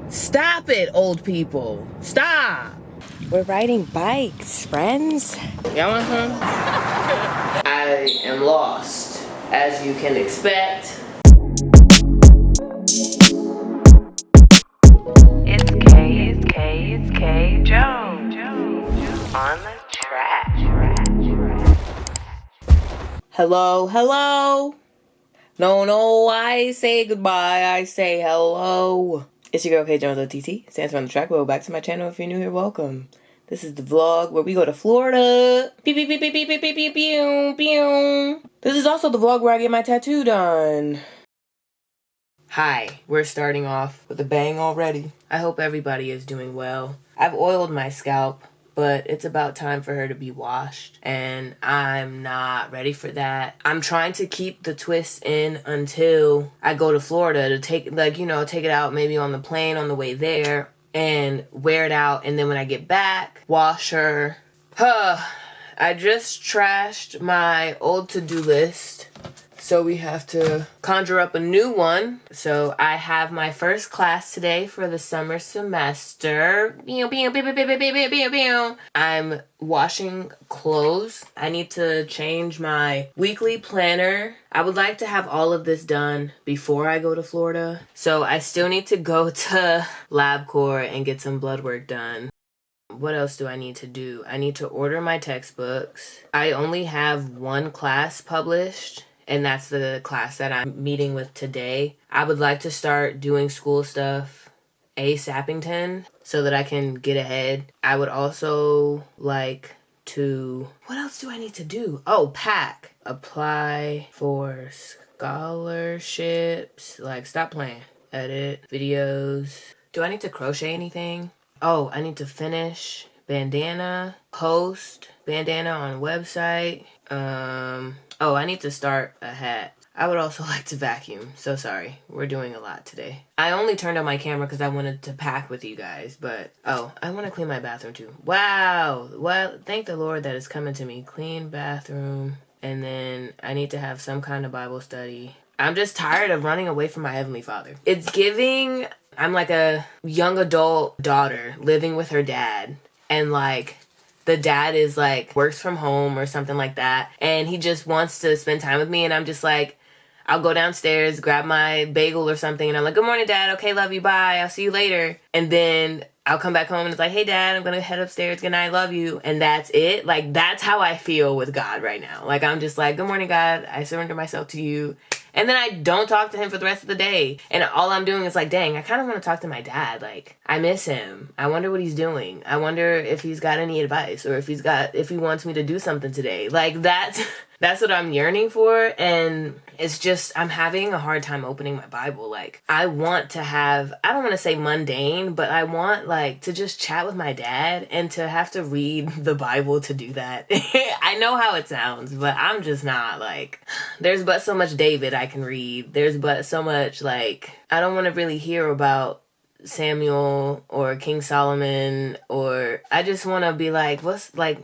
Stop it, old people. Stop. We're riding bikes, friends. Y'all want some? I am lost, as you can expect. It's K Jones on the track. Hello. No, I say goodbye. I say hello. It's your girl K Jones OTT. Stands for on the track. Welcome back to my channel. If you're new here, welcome. This is the vlog where we go to Florida. Pew, pew, pew, pew, pew, pew, pew, pew, pew. This is also the vlog where I get my tattoo done. Hi, we're starting off with a bang already. I hope everybody is doing well. I've oiled my scalp, but it's about time for her to be washed, and I'm not ready for that. I'm trying to keep the twists in until I go to Florida to take it out maybe on the plane on the way there and wear it out, and then when I get back, wash her. I just trashed my old to-do list, so we have to conjure up a new one. So I have my first class today for the summer semester. I'm washing clothes. I need to change my weekly planner. I would like to have all of this done before I go to Florida. So I still need to go to LabCorp and get some blood work done. What else do I need to do? I need to order my textbooks. I only have one class published, and that's the class that I'm meeting with today. I would like to start doing school stuff ASAPington so that I can get ahead. I would also like to... What else do I need to do? Oh, pack. Apply for scholarships. Like, stop playing. Edit videos. Do I need to crochet anything? Oh, I need to finish bandana, post bandana on website. Oh, I need to start a hat. I would also like to vacuum. So sorry. We're doing a lot today. I only turned on my camera because I wanted to pack with you guys, but oh, I want to clean my bathroom too. Wow. Well, thank the Lord that it's coming to me. Clean bathroom. And then I need to have some kind of Bible study. I'm just tired of running away from my Heavenly Father. It's giving... I'm like a young adult daughter living with her dad, and like the dad is like works from home or something like that, and he just wants to spend time with me, and I'm just like, I'll go downstairs, grab my bagel or something, and I'm like, good morning, Dad. Okay, love you. Bye. I'll see you later. And then I'll come back home and it's like, hey, Dad, I'm going to head upstairs. Good night. Love you. And that's it. Like, that's how I feel with God right now. Like, I'm just like, good morning, God. I surrender myself to you. And then I don't talk to him for the rest of the day. And all I'm doing is like, dang, I kind of want to talk to my dad. Like, I miss him. I wonder what he's doing. I wonder if he's got any advice or if he wants me to do something today. Like, that's what I'm yearning for. And it's just, I'm having a hard time opening my Bible. Like, I want to have, I don't want to say mundane, but I want like to just chat with my dad, and to have to read the Bible to do that. I know how it sounds, but I'm just not like, there's but so much David I can read. There's but so much, like, I don't want to really hear about Samuel or King Solomon, or I just want to be like,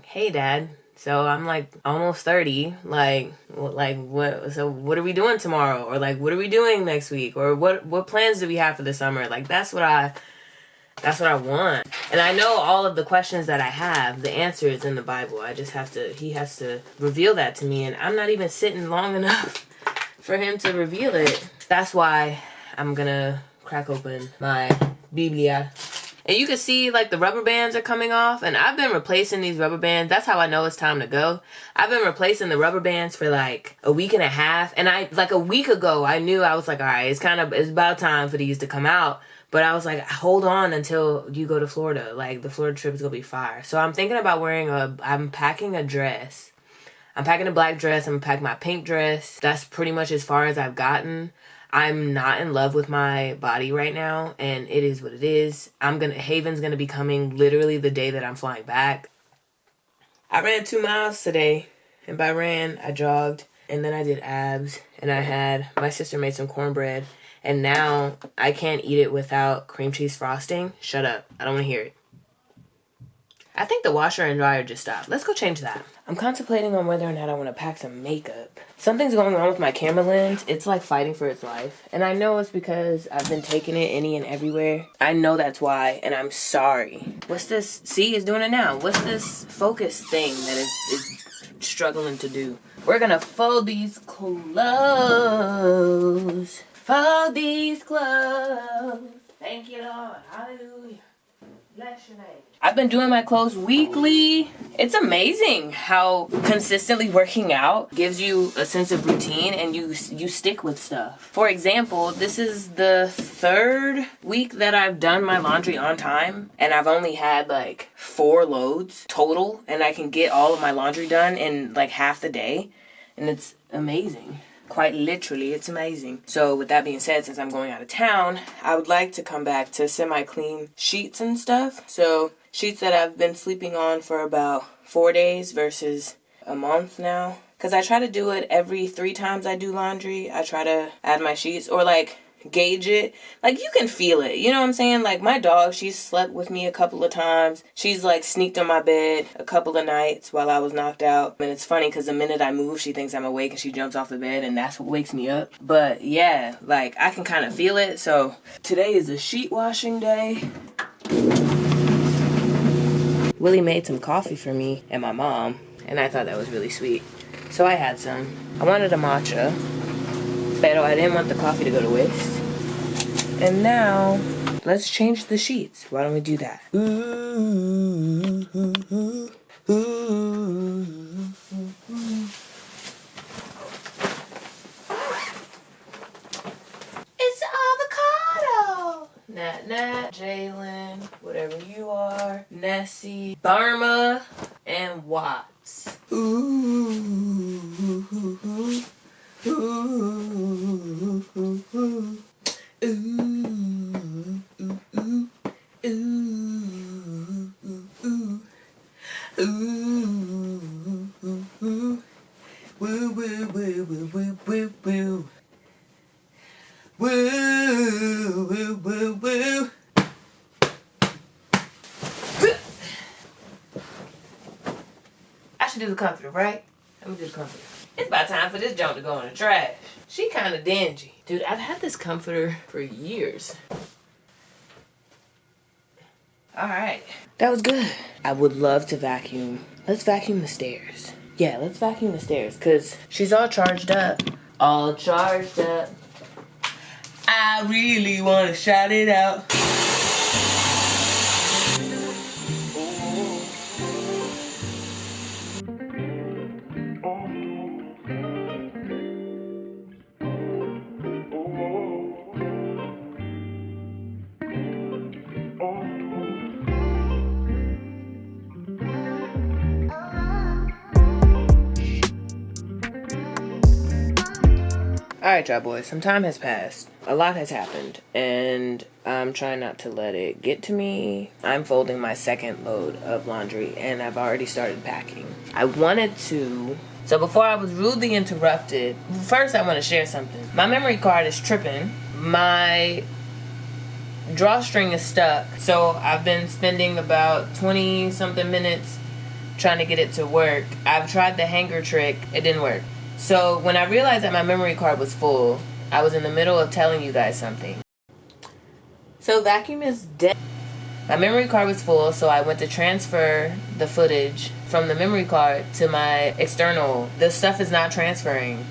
hey, Dad. So I'm like almost 30. So what are we doing tomorrow? Or like, what are we doing next week? Or what plans do we have for the summer? Like, that's what I want. And I know all of the questions that I have, the answer is in the Bible. I just he has to reveal that to me. And I'm not even sitting long enough for him to reveal it. That's why I'm gonna crack open my Biblia. And you can see like the rubber bands are coming off, and I've been replacing these rubber bands. That's how I know it's time to go. I've been replacing the rubber bands for like a week and a half, and a week ago I knew, I was like, all right, it's about time for these to come out. But I was like, hold on until you go to Florida. Like, the Florida trip is gonna be fire. So I'm thinking about I'm packing a dress. I'm packing a black dress. I'm gonna pack my pink dress. That's pretty much as far as I've gotten. I'm not in love with my body right now, and it is what it is. Haven's gonna be coming literally the day that I'm flying back. I ran 2 miles today, and by ran, I jogged, and then I did abs, and my sister made some cornbread, and now I can't eat it without cream cheese frosting. Shut up. I don't want to hear it. I think the washer and dryer just stopped. Let's go change that. I'm contemplating on whether or not I want to pack some makeup. Something's going on with my camera lens. It's like fighting for its life. And I know it's because I've been taking it any and everywhere. I know that's why, and I'm sorry. What's this? See, it's doing it now. What's this focus thing that is struggling to do? We're gonna fold these clothes. Fold these clothes. Thank you, Lord. Hallelujah. Bless your name. I've been doing my clothes weekly. It's amazing how consistently working out gives you a sense of routine and you stick with stuff. For example, this is the 3rd week that I've done my laundry on time, and I've only had like 4 loads total, and I can get all of my laundry done in like half the day, and it's amazing. Quite literally, it's amazing. So with that being said, since I'm going out of town, I would like to come back to semi-clean sheets and stuff. So sheets that I've been sleeping on for about 4 days versus a month now. Because I try to do it every 3 times I do laundry. I try to add my sheets or like gauge it. Like you can feel it, you know what I'm saying? Like my dog, she's slept with me a couple of times. She's like sneaked on my bed a couple of nights while I was knocked out. And it's funny because the minute I move, she thinks I'm awake and she jumps off the bed, and that's what wakes me up. But yeah, like I can kind of feel it. So today is a sheet washing day. Willie made some coffee for me and my mom, and I thought that was really sweet. So I had some. I wanted a matcha, but I didn't want the coffee to go to waste. And now, let's change the sheets. Why don't we do that? It's avocado! Nat, Jalen, whatever you are, Nessie, Burma, and Watts. I should do the comforter, right? Let me do the comforter. It's about time for this junk to go in the trash. She kind of dingy. Dude, I've had this comforter for years. Alright. That was good. I would love to vacuum. Let's vacuum the stairs. Yeah, let's vacuum the stairs, because she's all charged up. All charged up. I really want to shout it out. Alright, y'all boys, some time has passed. A lot has happened, and I'm trying not to let it get to me. I'm folding my 2nd load of laundry, and I've already started packing. I wanted to... So before I was rudely interrupted, first I want to share something. My memory card is tripping. My drawstring is stuck, so I've been spending about 20-something minutes trying to get it to work. I've tried the hanger trick. It didn't work. So when I realized that my memory card was full, I was in the middle of telling you guys something. So vacuum is dead. My memory card was full, so I went to transfer the footage from the memory card to my external. The stuff is not transferring.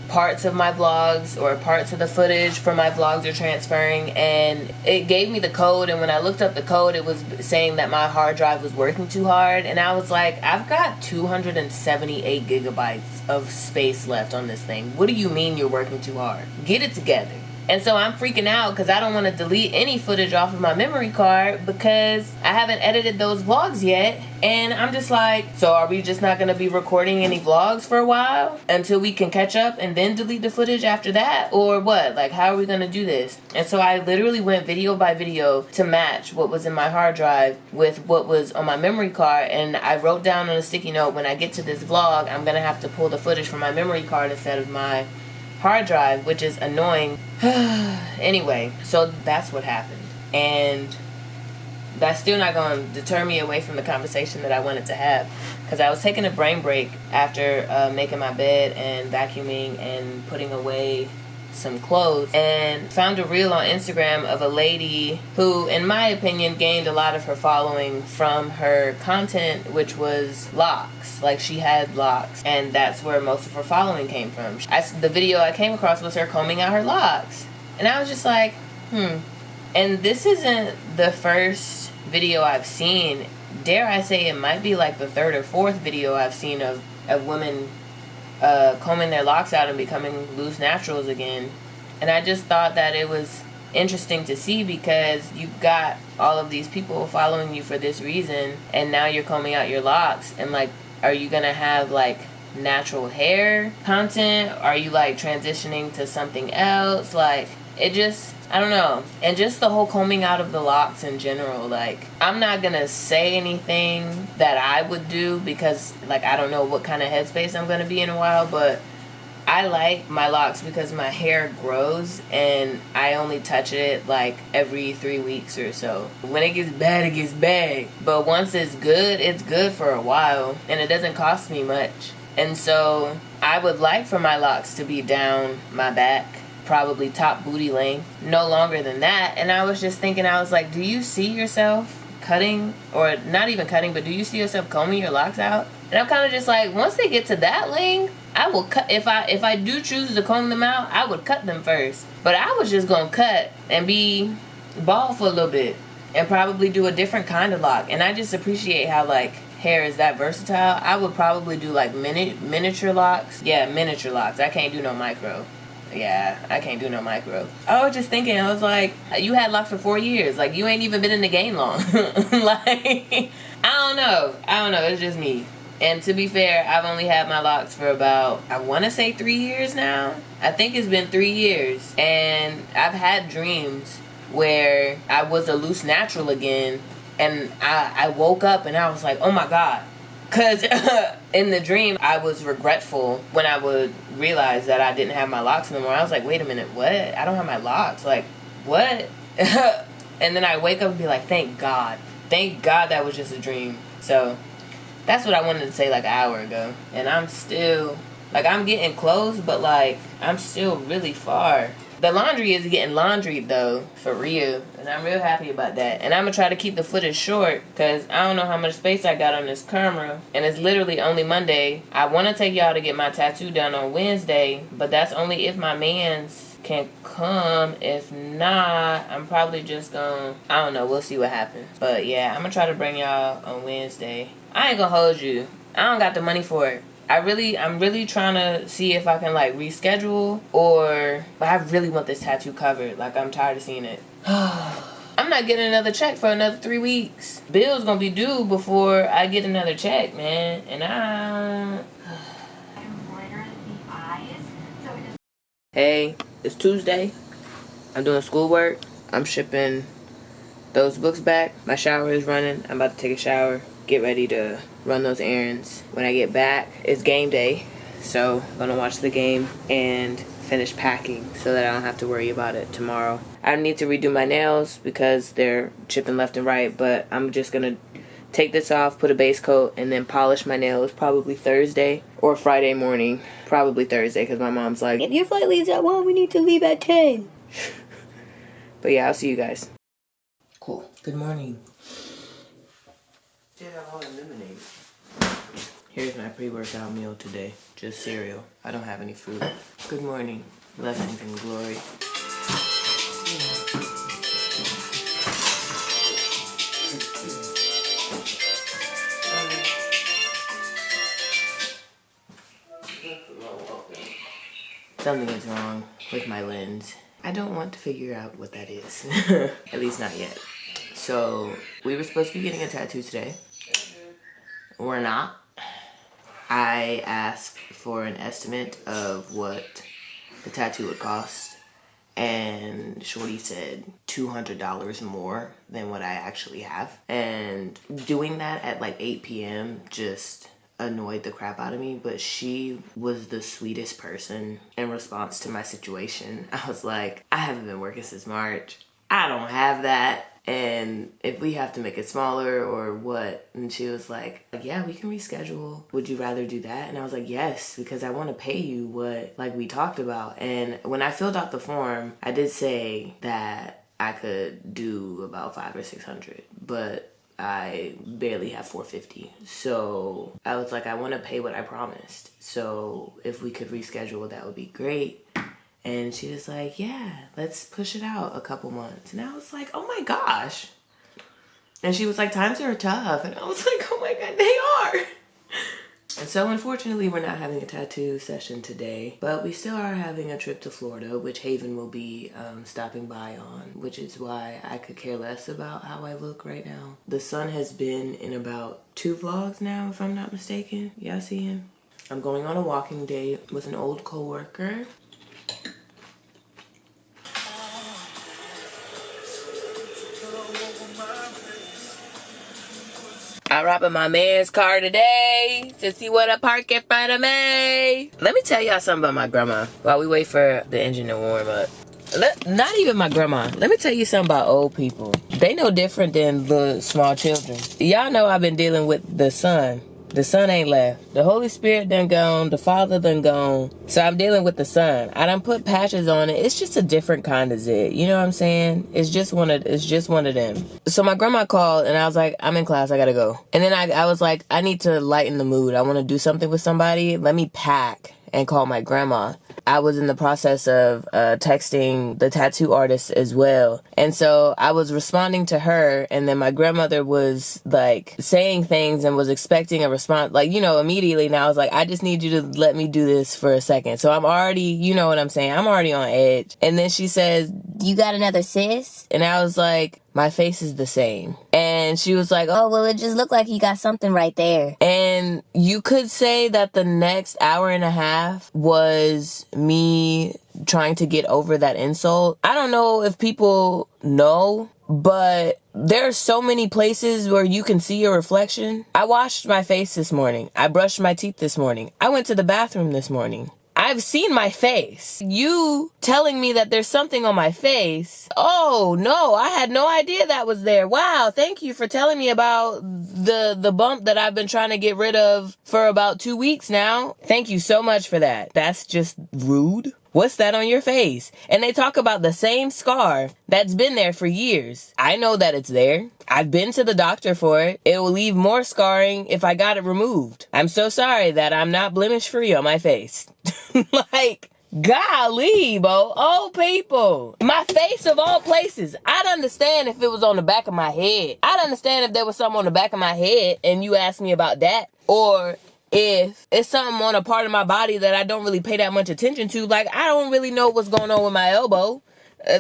Parts of my vlogs or parts of the footage for my vlogs are transferring, and it gave me the code, and when I looked up the code, it was saying that my hard drive was working too hard, and I was like, I've got 278 gigabytes of space left on this thing. What do you mean you're working too hard? Get it together. And so I'm freaking out because I don't want to delete any footage off of my memory card because I haven't edited those vlogs yet. And I'm just like, so are we just not going to be recording any vlogs for a while until we can catch up and then delete the footage after that? Or what? Like, how are we going to do this? And so I literally went video by video to match what was in my hard drive with what was on my memory card. And I wrote down on a sticky note, when I get to this vlog, I'm going to have to pull the footage from my memory card instead of my hard drive, which is annoying. Anyway, so that's what happened. And that's still not going to deter me away from the conversation that I wanted to have. Because I was taking a brain break after making my bed and vacuuming and putting away some clothes, and found a reel on Instagram of a lady who, in my opinion, gained a lot of her following from her content, which was locks. Like, she had locks, and that's where most of her following came from. The video I came across was her combing out her locks, and I was just like, And this isn't the first video I've seen. Dare I say it might be like the third or fourth video I've seen of women combing their locks out and becoming loose naturals again. And I just thought that it was interesting to see, because you've got all of these people following you for this reason, and now you're combing out your locks, and like, are you gonna have like natural hair content? Are you like transitioning to something else? Like, it just, I don't know. And just the whole combing out of the locks in general, like, I'm not gonna say anything that I would do, because like, I don't know what kind of headspace I'm gonna be in a while, but I like my locks because my hair grows and I only touch it like every 3 weeks or so. When it gets bad, it gets bad. But once it's good for a while, and it doesn't cost me much. And so I would like for my locks to be down my back, probably top booty length, no longer than that. And I was just thinking, I was like, do you see yourself cutting, or not even cutting, but do you see yourself combing your locks out? And I'm kind of just like, once they get to that length, I will cut. If I do choose to comb them out, I would cut them first. But I was just gonna cut and be bald for a little bit and probably do a different kind of lock. And I just appreciate how like hair is that versatile. I would probably do like miniature locks. Yeah, miniature locks. I can't do no micro. Yeah, I can't do no micro. I was just thinking, I was like, you had locks for 4 years. Like, you ain't even been in the game long. Like, I don't know. It's just me. And to be fair, I've only had my locks for about, I want to say 3 years now. I think it's been 3 years. And I've had dreams where I was a loose natural again. And I woke up and I was like, oh my God. Because in the dream, I was regretful when I would realize that I didn't have my locks anymore. I was like, wait a minute, what? I don't have my locks. Like, what? And then I wake up and be like, thank God. Thank God that was just a dream. So that's what I wanted to say like an hour ago. And I'm still, like, I'm getting close, but like, I'm still really far. The laundry is getting laundried though, for real. And I'm real happy about that. And I'm going to try to keep the footage short, because I don't know how much space I got on this camera. And it's literally only Monday. I want to take y'all to get my tattoo done on Wednesday, but that's only if my mans can come. If not, I'm probably just going to, I don't know, we'll see what happens. But yeah, I'm going to try to bring y'all on Wednesday. I ain't going to hold you. I don't got the money for it. I'm really trying to see if I can like reschedule, but I really want this tattoo covered. Like, I'm tired of seeing it. I'm not getting another check for another 3 weeks. Bill's gonna be due before I get another check, man. And Hey, it's Tuesday. I'm doing schoolwork. I'm shipping those books back. My shower is running. I'm about to take a shower, get ready to run those errands. When I get back, it's game day. So I'm gonna watch the game and finish packing so that I don't have to worry about it tomorrow. I need to redo my nails because they're chipping left and right, but I'm just gonna take this off, put a base coat, and then polish my nails probably Thursday or Friday morning. Probably Thursday, because my mom's like, if your flight leaves at 1, we need to leave at 10. But yeah, I'll see you guys. Cool. Good morning. Yeah, I want lemonade. Here's my pre-workout meal today. Just cereal. I don't have any food. Good morning. Blessings and glory. Something is wrong with my lens. I don't want to figure out what that is. At least not yet. So, we were supposed to be getting a tattoo today. We're not. I asked for an estimate of what the tattoo would cost, and Shorty said $200 more than what I actually have. And doing that at like 8 p.m. just annoyed the crap out of me, but she was the sweetest person in response to my situation. I was like, I haven't been working since March. I don't have that. and if we have to make it smaller or what. And she was like, yeah, we can reschedule. Would you rather do that? And I was like, yes, because I want to pay you what like we talked about. And when I filled out the form, I did say that I could do about $500 or $600, but I barely have $450. So I was like, I want to pay what I promised. So if we could reschedule, that would be great. And she was like, yeah, let's push it out a couple months. And I was like, oh my gosh. And she was like, times are tough. And I was like, oh my God, they are. And so unfortunately, we're not having a tattoo session today, but we still are having a trip to Florida, which Haven will be stopping by on, which is why I could care less about how I look right now. The sun has been in about 2 vlogs now, if I'm not mistaken. Y'all see him? I'm going on a walking date with an old coworker. I robbing my man's car today to see what I park in front of me. Let me tell y'all something about my grandma while we wait for the engine to warm up. Not even my grandma. Let me tell you something about old people. They no different than the small children. Y'all know I've been dealing with the son. The son ain't left. The Holy Spirit done gone. The Father done gone. So I'm dealing with the son. I done put patches on it. It's just a different kind of zit. You know what I'm saying? It's just one of them. So my grandma called and I was like, I'm in class. I gotta go. And then I was like, I need to lighten the mood. I want to do something with somebody. Let me pack and call my grandma. I was in the process of texting the tattoo artist as well. And so I was responding to her, and then my grandmother was like saying things and was expecting a response, like, you know, immediately. And I was like, I just need you to let me do this for a second. So I'm already, you know what I'm saying? I'm already on edge. And then she says, you got another sis? And I was like, my face is the same. And she was like, oh, well, it just looked like you got something right there. And you could say that the next hour and a half was me trying to get over that insult. I don't know if people know, but there are so many places where you can see your reflection. I washed my face this morning. I brushed my teeth this morning. I went to the bathroom this morning. I've seen my face. You telling me that there's something on my face. Oh, no, I had no idea that was there. Wow, thank you for telling me about the bump that I've been trying to get rid of for about 2 weeks now. Thank you so much for that. That's just rude. What's that on your face? And they talk about the same scar that's been there for years. I know that it's there. I've been to the doctor for it. It will leave more scarring if I got it removed. I'm so sorry that I'm not blemish free on my face. Like, golly, bro. Old people. My face of all places. I'd understand if it was on the back of my head. I'd understand if there was something on the back of my head and you asked me about that. Or if it's something on a part of my body that I don't really pay that much attention to. Like, I don't really know what's going on with my elbow.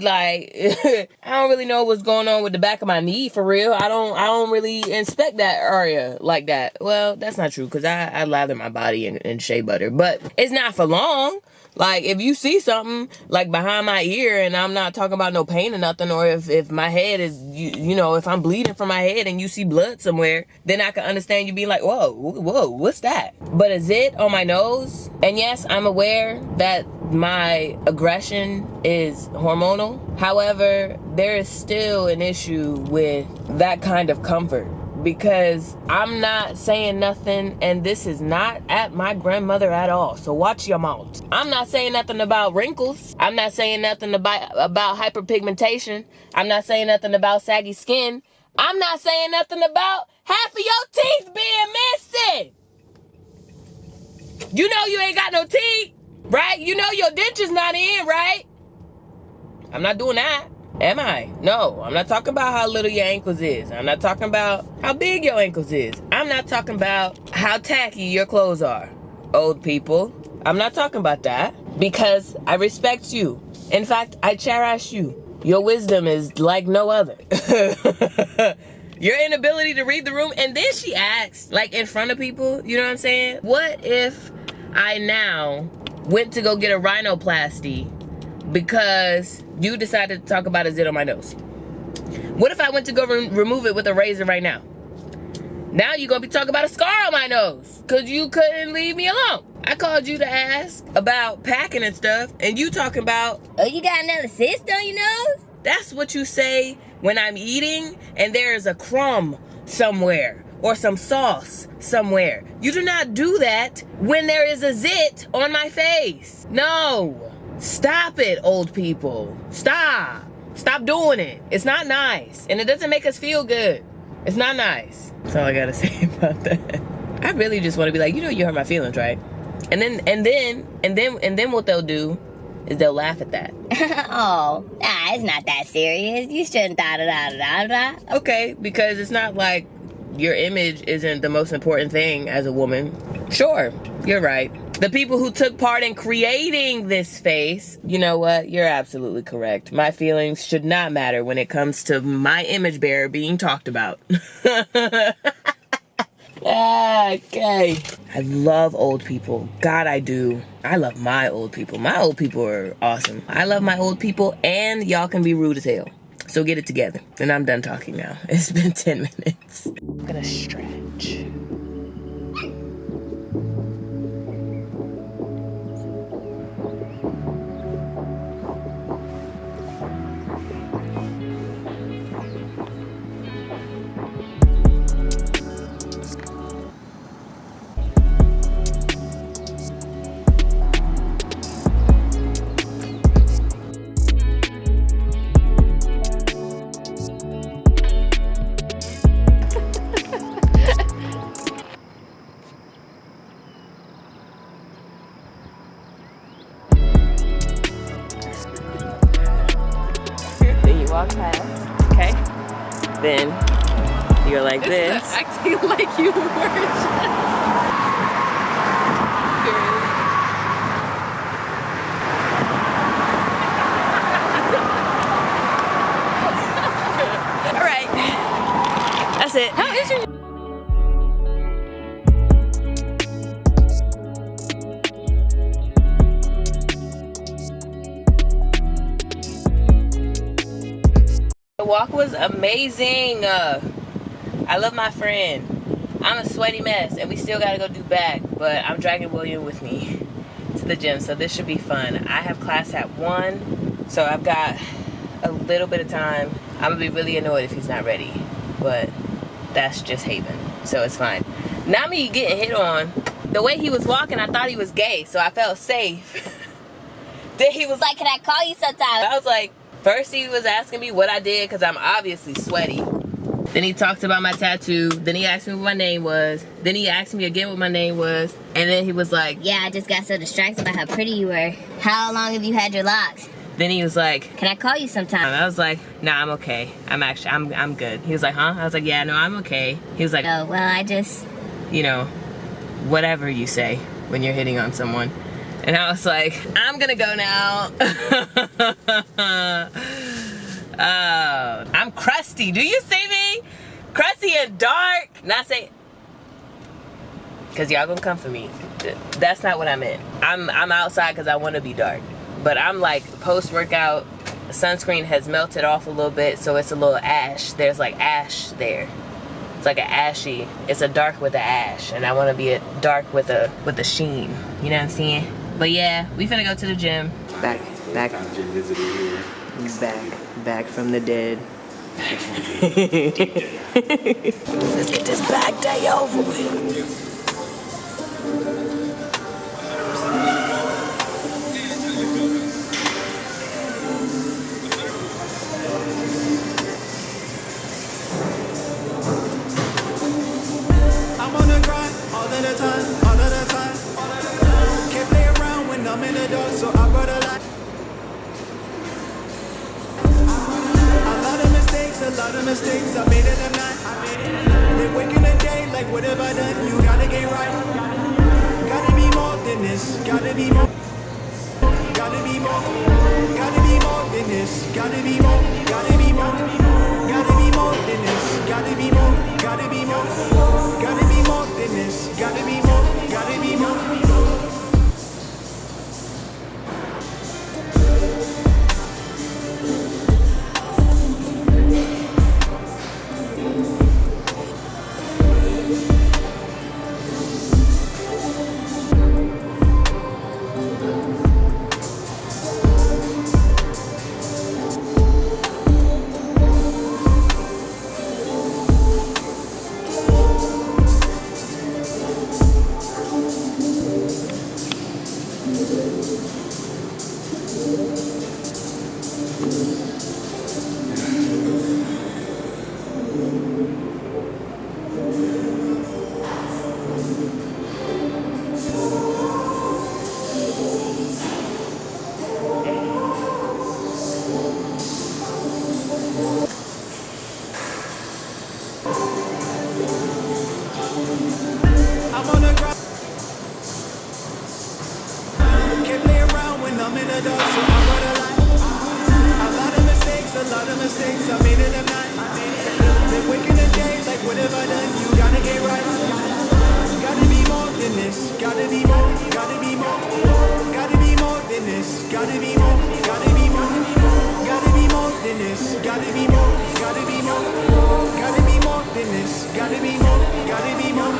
Like, I don't really know what's going on with the back of my knee, for real. I don't really inspect that area like that. Well, that's not true, because I lather my body in shea butter. But it's not for long. Like, if you see something, like, behind my ear, and I'm not talking about no pain or nothing, or if my head is, you know, if I'm bleeding from my head and you see blood somewhere, then I can understand you being like, whoa, what's that? But a zit on my nose, and yes, I'm aware that my aggression is hormonal. However, there is still an issue with that kind of comfort. Because I'm not saying nothing, and this is not at my grandmother at all. So watch your mouth. I'm not saying nothing about wrinkles. I'm not saying nothing about hyperpigmentation. I'm not saying nothing about saggy skin. I'm not saying nothing about half of your teeth being missing. You know you ain't got no teeth, right? You know your dentures not in, right? I'm not doing that. Am I? No, I'm not talking about how little your ankles is. I'm not talking about how big your ankles is. I'm not talking about how tacky your clothes are, old people. I'm not talking about that, because I respect you. In fact, I cherish you. Your wisdom is like no other. Your inability to read the room. And then she asked, like, in front of people, you know what I'm saying? What if I now went to go get a rhinoplasty because you decided to talk about a zit on my nose? What if I went to go remove it with a razor right now? Now you're gonna be talking about a scar on my nose because you couldn't leave me alone. I called you to ask about packing and stuff, and you talking about, oh, you got another cyst on your nose? That's what you say when I'm eating and there is a crumb somewhere or some sauce somewhere. You do not do that when there is a zit on my face. No. Stop it, old people. Stop. Stop doing it. It's not nice. And it doesn't make us feel good. It's not nice. That's all I gotta say about that. I really just want to be like, you hurt my feelings, right? And then what they'll do is they'll laugh at that. It's not that serious. You shouldn't da-da-da-da-da. Okay, because it's not like your image isn't the most important thing as a woman. Sure, you're right. The people who took part in creating this face, you know what? You're absolutely correct. My feelings should not matter when it comes to my image bearer being talked about. Okay. I love old people. God, I do. I love my old people. My old people are awesome. I love my old people, and y'all can be rude as hell. So get it together. And I'm done talking now. It's been 10 minutes. I'm gonna stretch. Walk past, okay? Then you're like this. Acting like you were just... All right, that's it. How is your... The walk was amazing. I love my friend. I'm a sweaty mess, and we still gotta go do back, but I'm dragging William with me to the gym, so this should be fun. I have class at 1, so I've got a little bit of time. I'm gonna be really annoyed if he's not ready, but that's just Haven, so it's fine. Not me getting hit on. The way he was walking, I thought he was gay, so I felt safe. Then he was like, Can I call you sometime? I was like, first he was asking me what I did because I'm obviously sweaty. Then he talked about my tattoo. Then he asked me what my name was. Then he asked me again what my name was. And then he was like, Yeah, I just got so distracted by how pretty you were. How long have you had your locks? Then he was like, Can I call you sometime? I was like, nah, I'm okay. I'm good. He was like, huh? I was like, yeah, no, I'm okay. He was like, Oh, well, I just... you know, whatever you say when you're hitting on someone. And I was like, I'm gonna go now. Oh, I'm crusty. Do you see me? Crusty and dark. Not say, cause y'all gonna come for me. That's not what I meant. I'm outside cause I want to be dark. But I'm like post-workout. Sunscreen has melted off a little bit, so it's a little ash. There's like ash there. It's like an ashy. It's a dark with a ash, and I want to be a dark with a sheen. You know what I'm saying? But yeah, we finna go to the gym. Back from the dead. Let's get this back day over with. I'm on the grind all of the time. Can't play around when I'm in the dark, so I brought a light. A lot of mistakes I made in the night. They wake in the day like, what have I done? You gotta get right. Gotta be more than this. Gotta be more. Gotta be more. Gotta be more than this. Gotta be more. Gotta be more. Gotta be more than this. Gotta be more. Gotta be more. Gotta be more than this. Gotta be more. Gotta be more. I'm on the ground. Can't play around when I'm in the dark, so I'm gonna lie. A lot of mistakes I made in the night. Been waking the day like what have I done? You gotta get right. Gotta be more than this. Gotta be more. Gotta be more. Gotta be more than this. Gotta be more. Gotta be more. Gotta be more than this. Gotta be more. Gotta be more. Gotta be more than this. Gotta be more. Gotta be more.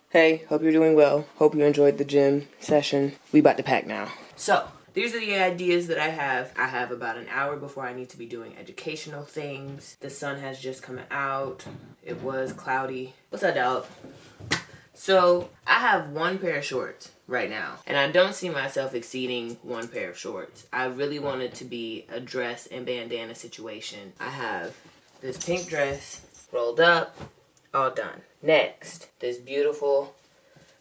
Hey, hope you're doing well. Hope you enjoyed the gym session. We about to pack now. So, these are the ideas that I have. I have about an hour before I need to be doing educational things. The sun has just come out. It was cloudy. What's up, dog? So, I have one pair of shorts right now. And I don't see myself exceeding one pair of shorts. I really want it to be a dress and bandana situation. I have this pink dress rolled up, all done. Next, this beautiful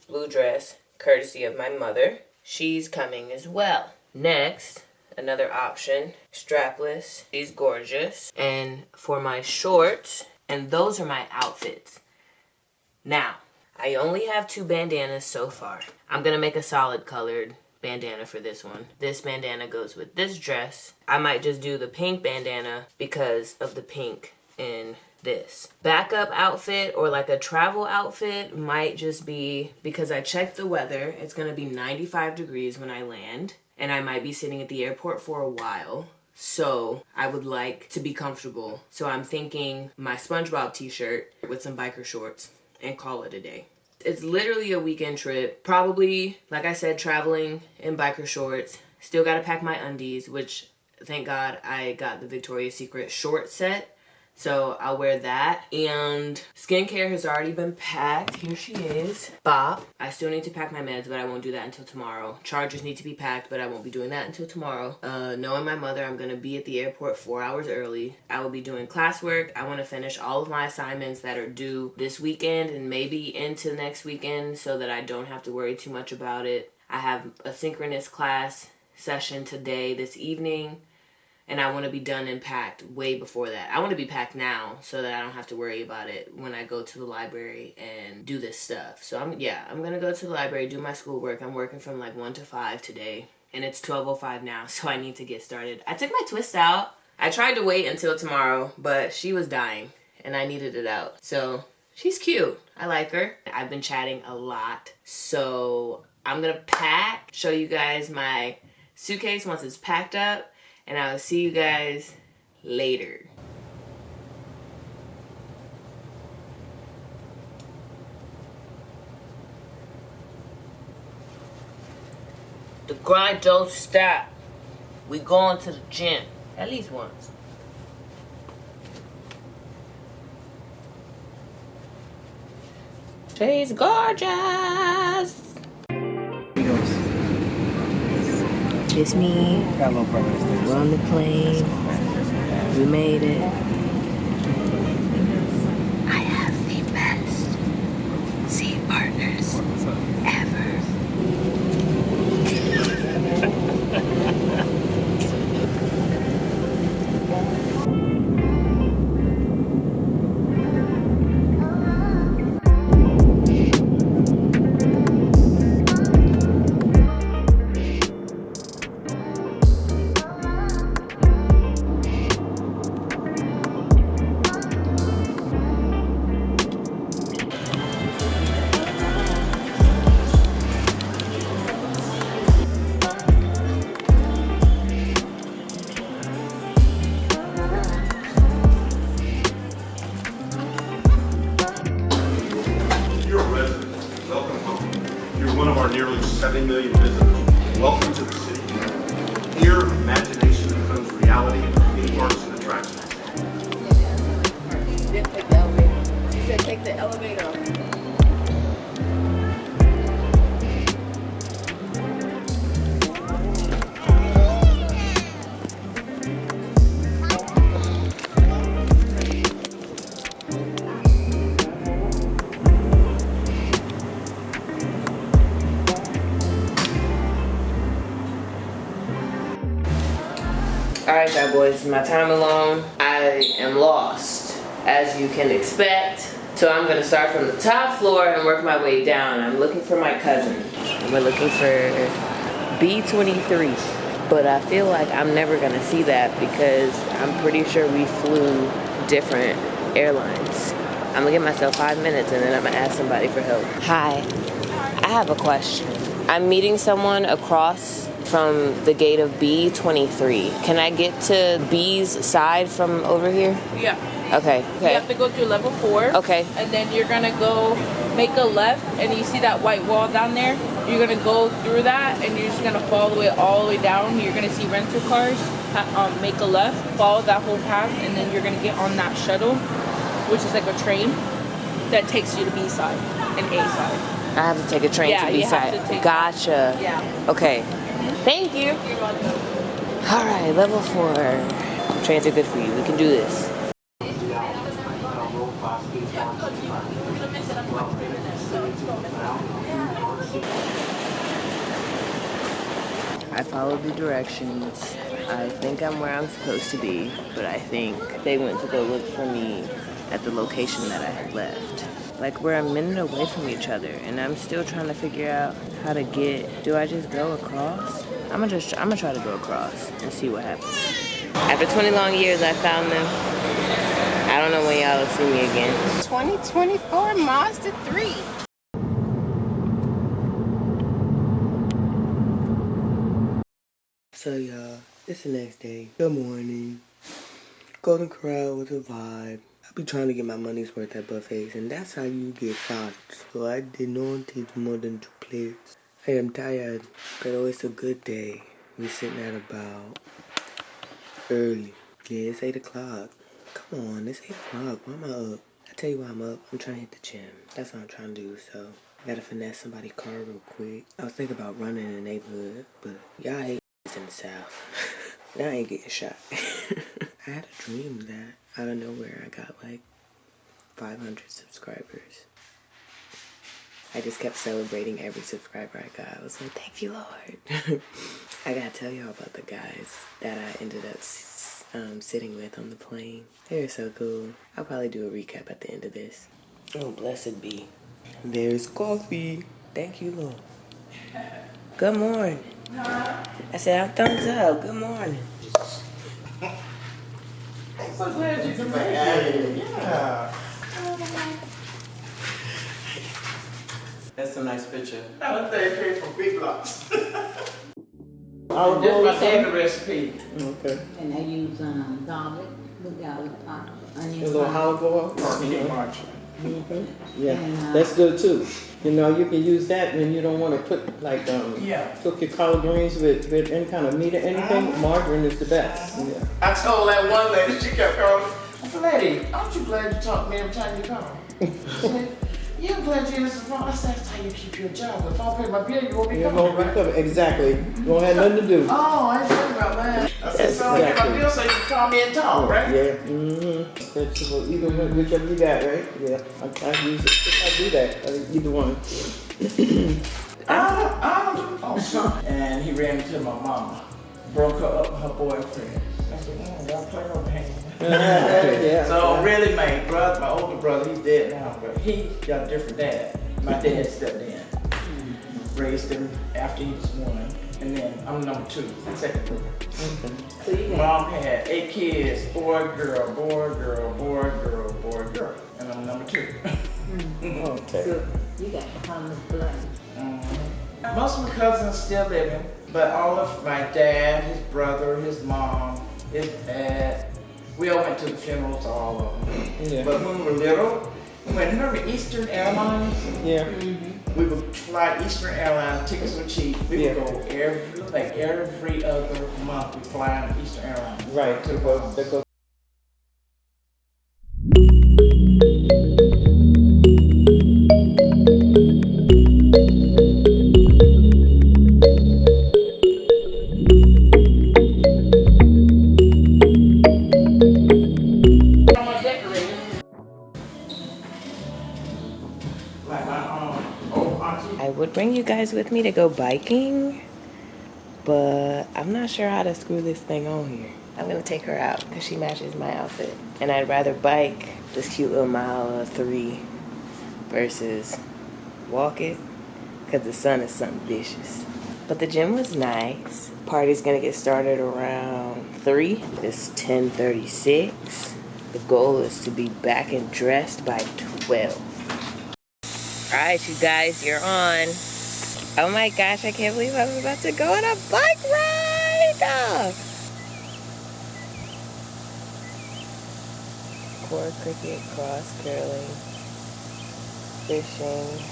blue dress, courtesy of my mother. She's coming as well. Next, another option, strapless. She's gorgeous. And for my shorts, and those are my outfits. Now, I only have 2 bandanas so far. I'm gonna make a solid colored bandana for this one. This bandana goes with this dress. I might just do the pink bandana because of the pink in this. Backup outfit or like a travel outfit might just be, because I checked the weather, it's gonna be 95 degrees when I land, and I might be sitting at the airport for a while. So I would like to be comfortable. So I'm thinking my SpongeBob t-shirt with some biker shorts and call it a day. It's literally a weekend trip. Probably, like I said, traveling in biker shorts. Still gotta pack my undies, which thank God I got the Victoria's Secret short set. So I'll wear that. And skincare has already been packed. Here she is. Bop. I still need to pack my meds, but I won't do that until tomorrow. Chargers need to be packed, but I won't be doing that until tomorrow. Knowing my mother, I'm going to be at the airport 4 hours early. I will be doing classwork. I want to finish all of my assignments that are due this weekend and maybe into next weekend so that I don't have to worry too much about it. I have a synchronous class session today, this evening. And I want to be done and packed way before that. I want to be packed now so that I don't have to worry about it when I go to the library and do this stuff. So I'm going to go to the library, do my schoolwork. I'm working from like 1 to 5 today. And it's 12:05 now, so I need to get started. I took my twist out. I tried to wait until tomorrow, but she was dying and I needed it out. So she's cute. I like her. I've been chatting a lot. So I'm going to pack, show you guys my suitcase once it's packed up. And I will see you guys later. The grind don't stop. We going to the gym. At least once. She's gorgeous. It's me. We're on the plane. We made it. I have the best seat partners ever. One of our nearly 7 million visitors. Welcome to the city. Here, imagination becomes reality in parks and attractions. She didn't take the elevator. She said take the elevator. Alright, bad boys, it's my time alone. I am lost, as you can expect. So I'm gonna start from the top floor and work my way down. I'm looking for my cousin. We're looking for B23. But I feel like I'm never gonna see that because I'm pretty sure we flew different airlines. I'm gonna give myself 5 minutes and then I'm gonna ask somebody for help. Hi, I have a question. I'm meeting someone across from the gate of B23. Can I get to B's side from over here? Yeah. Okay. You have to go through level 4. Okay. And then you're gonna go make a left, and you see that white wall down there? You're gonna go through that, and you're just gonna follow it all the way down. You're gonna see rental cars. Make a left, follow that whole path, and then you're gonna get on that shuttle, which is like a train that takes you to B side and A side. I have to take a train to B side. Gotcha. Yeah. Okay. Thank you. You're welcome. All right, level 4. Trains are good for you. We can do this. I followed the directions. I think I'm where I'm supposed to be, but I think they went to go look for me at the location that I had left. Like, we're a minute away from each other, and I'm still trying to figure out how to get. Do I just go across? I'm gonna try to go across and see what happens. After 20 long years, I found them. I don't know when y'all will see me again. 2024 Mazda 3. So y'all, it's the next day. Good morning. Golden Corral with a vibe. I be trying to get my money's worth at buffets, and that's how you get caught. So I did not take more than 2 plates. I am tired, but oh, it's a good day. We're sitting at about early. Yeah, it's 8 o'clock. Come on, it's 8 o'clock. Why am I up? I tell you why I'm up. I'm trying to hit the gym. That's what I'm trying to do, so I gotta finesse somebody's car real quick. I was thinking about running in the neighborhood, but y'all hate in the South. And I ain't getting shot. I had a dream that out of nowhere I got like 500 subscribers. I just kept celebrating every subscriber I got. I was like, thank you, Lord. I gotta tell y'all about the guys that I ended up sitting with on the plane. They were so cool. I'll probably do a recap at the end of this. Oh, blessed be. There's coffee. Thank you, Lord. Good morning. I said, thumbs up. Good morning. I'm so glad you can make it. Yeah. That's a nice picture. That thing came from Big Lots. Oh, this is my favorite recipe. Okay. And I use garlic, garlic pot, onion. A little olive oil. Yeah, And, that's good too. You know, you can use that when you don't want to put like cook your collard greens with any kind of meat or anything. Margarine is the best. Yeah. I told that one lady, she kept calling. I said, lady, aren't you glad you talk to me every time you call? She said, yeah, I'm glad you answered the phone. I said, that's how you keep your job. If I pay my bill, you won't be coming, right? Exactly. You won't have nothing to do. Oh, I ain't thinking about that. I said, so I pay my bill so you can call me and talk, right? Yeah. Vegetable, either whichever you got, right? Yeah. I use it. I do that. Either one. And he ran into my mama. Broke her up with her boyfriend. I said, y'all play no game. Yeah. So really my older brother, he's dead now, but he got a different dad. My dad stepped in. Raised him after he was born. And then I'm number 2, second brother. Okay. Mom had 8 kids, boy, girl, boy, girl, boy, girl, boy, girl. And I'm number 2. Okay. Good. You got the common blood. Most of my cousins still living, but all of my dad, his brother, his mom, his dad, we all went to the funerals, all of them. Yeah. But when we were little, remember Eastern Airlines? Yeah. We would fly Eastern Airlines, tickets were cheap. We would go every other month, we fly on Eastern Airlines. Right. To go. I would bring you guys with me to go biking, but I'm not sure how to screw this thing on here. I'm gonna take her out because she matches my outfit. And I'd rather bike this cute little mile of 3 versus walk it because the sun is something vicious. But the gym was nice. Party's gonna get started around 3. It's 10:36. The goal is to be back and dressed by 12. Alright, you guys, you're on. Oh my gosh, I can't believe I'm about to go on a bike ride! Core cricket, cross curling, fishing.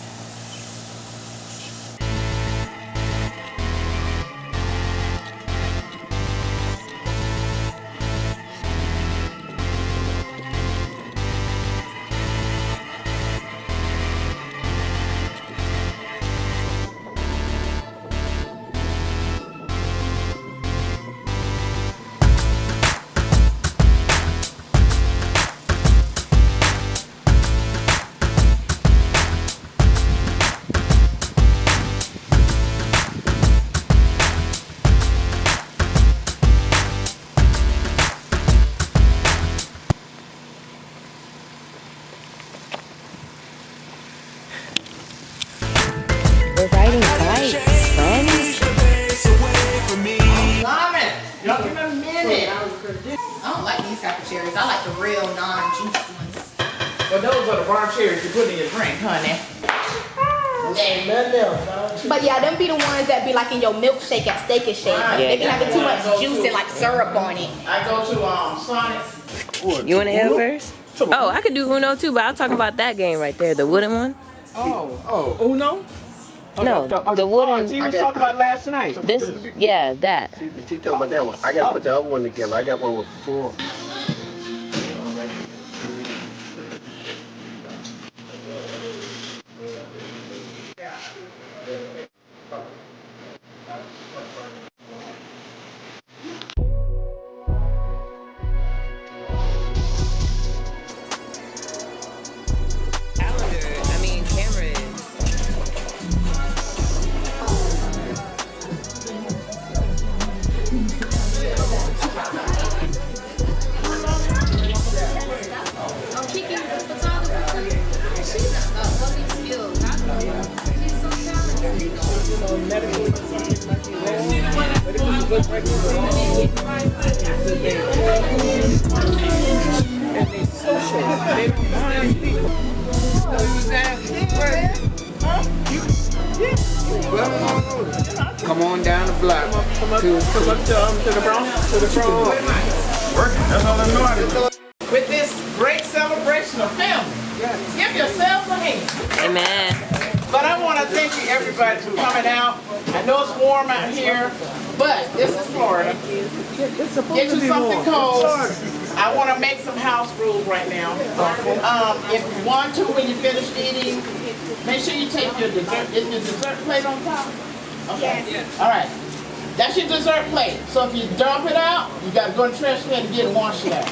We're riding bikes, friends. Y'all give me a minute. I don't like these type of cherries. I like the real non-juice ones. Well, those are the bar cherries you put in your drink, honey. But yeah, them be the ones that be like in your milkshake at Steak and Shake. Right. They be having too much juice and like syrup on it. I go to Sonic. You want to hit first? Oh, I could do Uno too, but I'll talk about that game right there, the wooden one. Oh, Uno? No, the wooden. She was talking about last night. This, yeah, that. She talking about that one. I gotta put the other one together. I got one with 4. Come on down the block. Come up to the Bronx. To the front. That's all I know. With this great celebration of family, give yourselves a hand. Amen. But I want to thank you everybody for coming out. I know it's warm out here, but this is Florida. Get you something cold. I want to make some house rules right now. If you want to, when you finish eating, make sure you take your dessert. Is your dessert plate on top? Okay. Yes. All right. That's your dessert plate. So if you dump it out, you got to go to the trash can and get it washed out.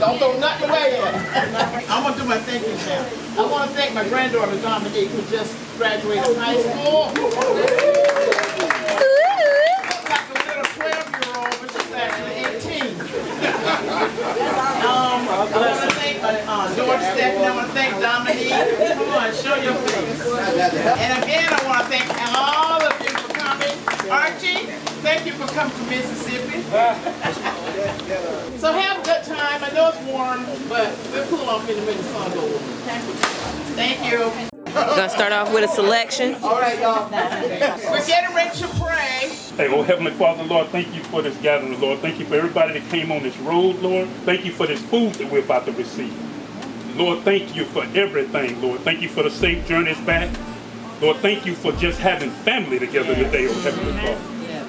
Don't throw nothing away in it. I'm going to do my thank you now. I want to thank my granddaughter, Dominique, who just graduated high school. Like a little 12-year-old, but she's actually 18. I want to thank George Stephanie. I want to thank Dominique. Come on, show your face. And again, I want to thank all of you for coming. Archie, thank you for coming to Mississippi. So have a good time. I know it's warm, but we'll cool off in the minute the sun goes. Thank you. We're gonna start off with a selection. All right, y'all. We're getting ready to pray. Hey, oh Heavenly Father, Lord, thank you for this gathering, Lord. Thank you for everybody that came on this road, Lord. Thank you for this food that we're about to receive. Lord, thank you for everything, Lord. Thank you for the safe journeys back. Lord, thank you for just having family together today, oh Heavenly Father.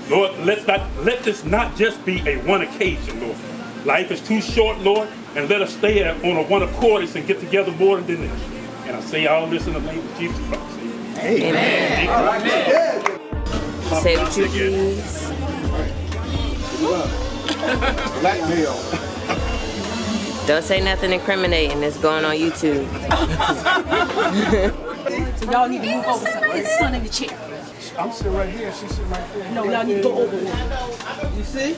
Lord, let this not just be a one occasion, Lord. Life is too short, Lord, and let us stay on a one accord and get together more than this. And I say all this in the name of Jesus Christ. Amen. Amen. All right, say what you please. Blackmail. Don't say nothing incriminating. It's going on YouTube. So y'all need to move over somewhere. There's sun in the chair. I'm sitting right here. She's sitting right there. No, now you go over one. You see?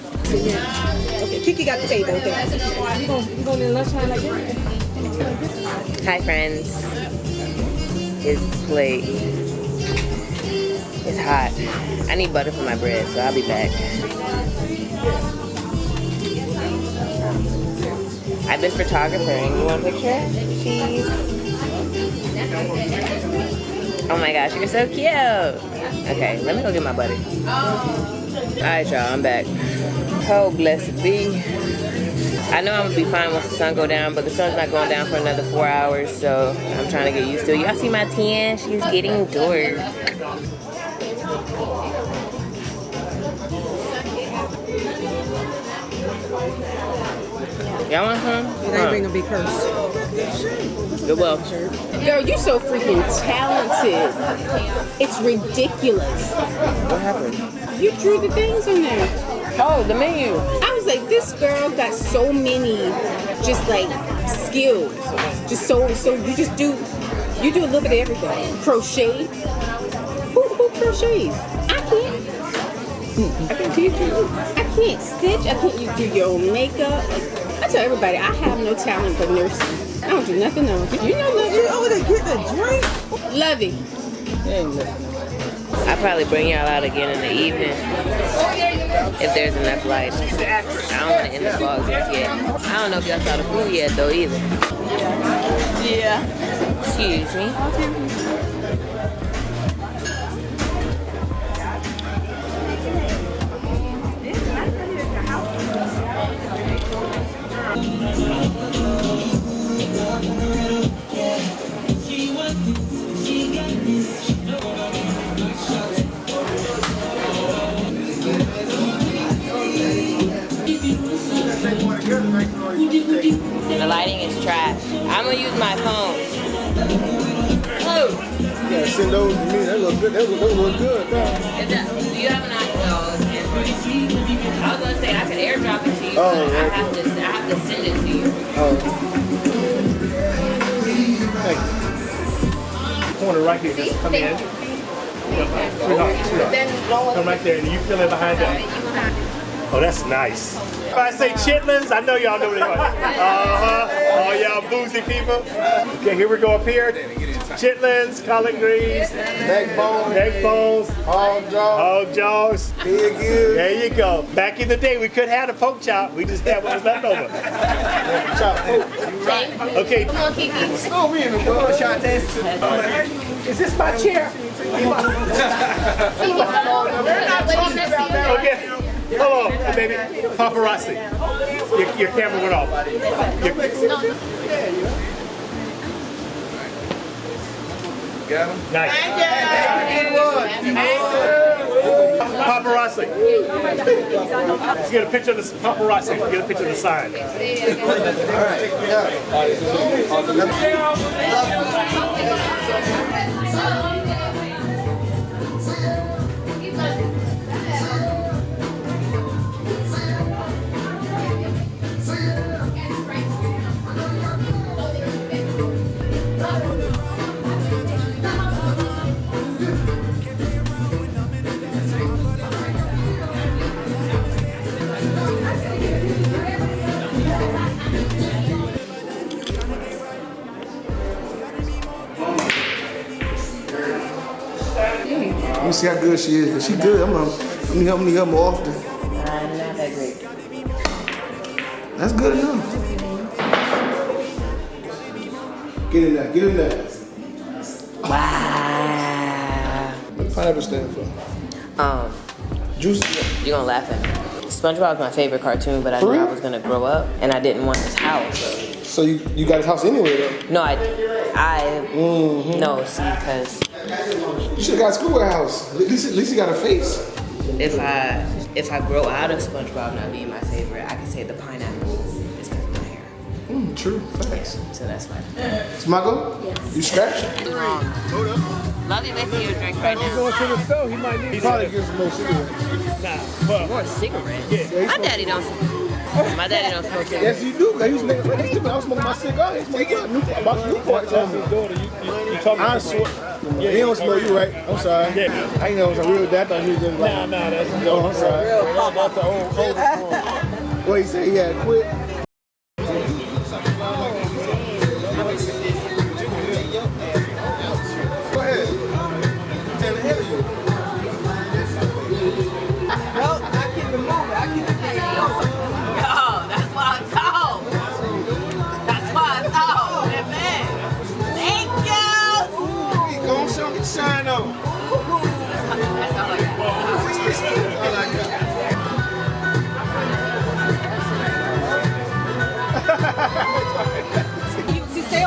Okay, Kiki got the table. Okay. You going to lunchtime like this? Hi friends. It's plate. It's hot. I need butter for my bread, so I'll be back. I've been photographing. You want a picture? Cheese. Oh my gosh, you're so cute. Okay, let me go get my butter. Alright y'all, I'm back. Oh, blessed be. I know I'm gonna be fine once the sun go down, but the sun's not going down for another 4 hours, so I'm trying to get used to it. Y'all see my tan? She's getting dark. Y'all want some? It ain't bring no big purse. You're welcome. Girl, you're so freaking talented. It's ridiculous. What happened? You drew the things on there. Oh, the menu. I was like, this girl got so many, just like skills. Just so you do a little bit of everything. Crochet. Who crochets? I can't. I can teach you. I can't stitch. I can't. You do your own makeup. I tell everybody, I have no talent for nursing. I don't do nothing else. You know, Lovey. You over there getting a drink? Lovey. I'll probably bring y'all out again in the evening if there's enough light. I don't want to end the vlog just yet. I don't know if y'all saw the food yet though either. Yeah. Excuse me. The lighting is trash. I'm gonna use my phone. Oh! Yeah, send those to me. That look good. That look good. Do you have an iPhone? I was gonna say I could airdrop it to you. Oh, but right. I have to send it to you. Oh. Thank you. Corner right here. Just come in. Sweetheart. Come right there, and you fill it behind that. Oh, that's nice. If I say chitlins, I know y'all know what they are. All y'all boozy people. Okay, here we go up here. Chitlins, collard greens, neck bones, hog jaws, pig ears. There you go. Back in the day, we couldn't have a pork chop. We just had what was left over. Okay. Come on, Kiki. Oh, we in the door. Is this my chair? Okay. Hold on, baby. Paparazzi. Your camera went off. Got him? Nice. Paparazzi. Let's get a picture of the paparazzi. Get a picture of the sign. Let me see how good she is. She good. I'm gonna help me more often. Not that great. That's good enough. Get in there. Get in there. Wow. What does pineapple stand for? Juicy. You're gonna laugh at me. SpongeBob is my favorite cartoon, but I knew I was gonna grow up, and I didn't want his house. So you got his house anyway though? No, no, see, because you should have got a schoolhouse. At least he got a face. If I grow out of SpongeBob not being my favorite, I can say the pineapple is because of my hair. True, facts. So that's why. It's my go? Yes. You scratch? Wrong. Love you making you a drink right now. Going to the store, he might need. He probably gives some more cigarettes. Nah, more cigarettes. Yeah. My daddy don't. My daddy don't smoke cigarettes. Yes, you do. Cause he was smoking right next to me. I was smoking my cigar. He smoking about Newport. I swear. Yeah, he don't smell you right. I'm sorry. Yeah. I ain't know it was a real dad. I thought he was just like. Nah, that's a oh, I'm sorry. That's the old. What he said? He had quit. Go ahead. Stand ahead of you. No, I keep it moving. I keep it moving. Yo, that's why I thought. That's why I thought. Man. Thank you. Go on, show me the shine on. That's all I got.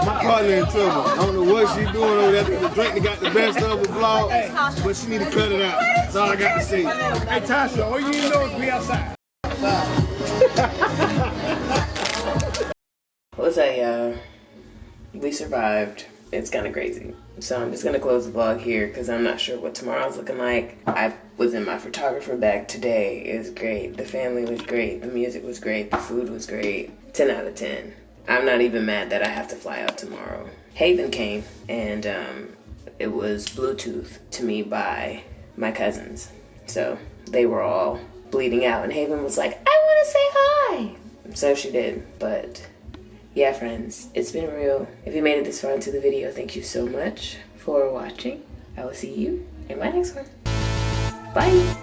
My partner in trouble. I don't know what she's doing over there. I think the drink that got the best of the vlog, but she need to cut it out. That's all I got to say. Hey, Tasha, all you need to know is we outside. What's up, y'all? We survived. It's kind of crazy. So I'm just going to close the vlog here because I'm not sure what tomorrow's looking like. I was in my photographer bag today. It was great. The family was great. The music was great. The food was great. 10 out of 10. I'm not even mad that I have to fly out tomorrow. Haven came, and it was Bluetooth to me by my cousins. So they were all bleeding out, and Haven was like, I want to say hi. So she did, but yeah, friends, it's been real. If you made it this far into the video, thank you so much for watching. I will see you in my next one. Bye.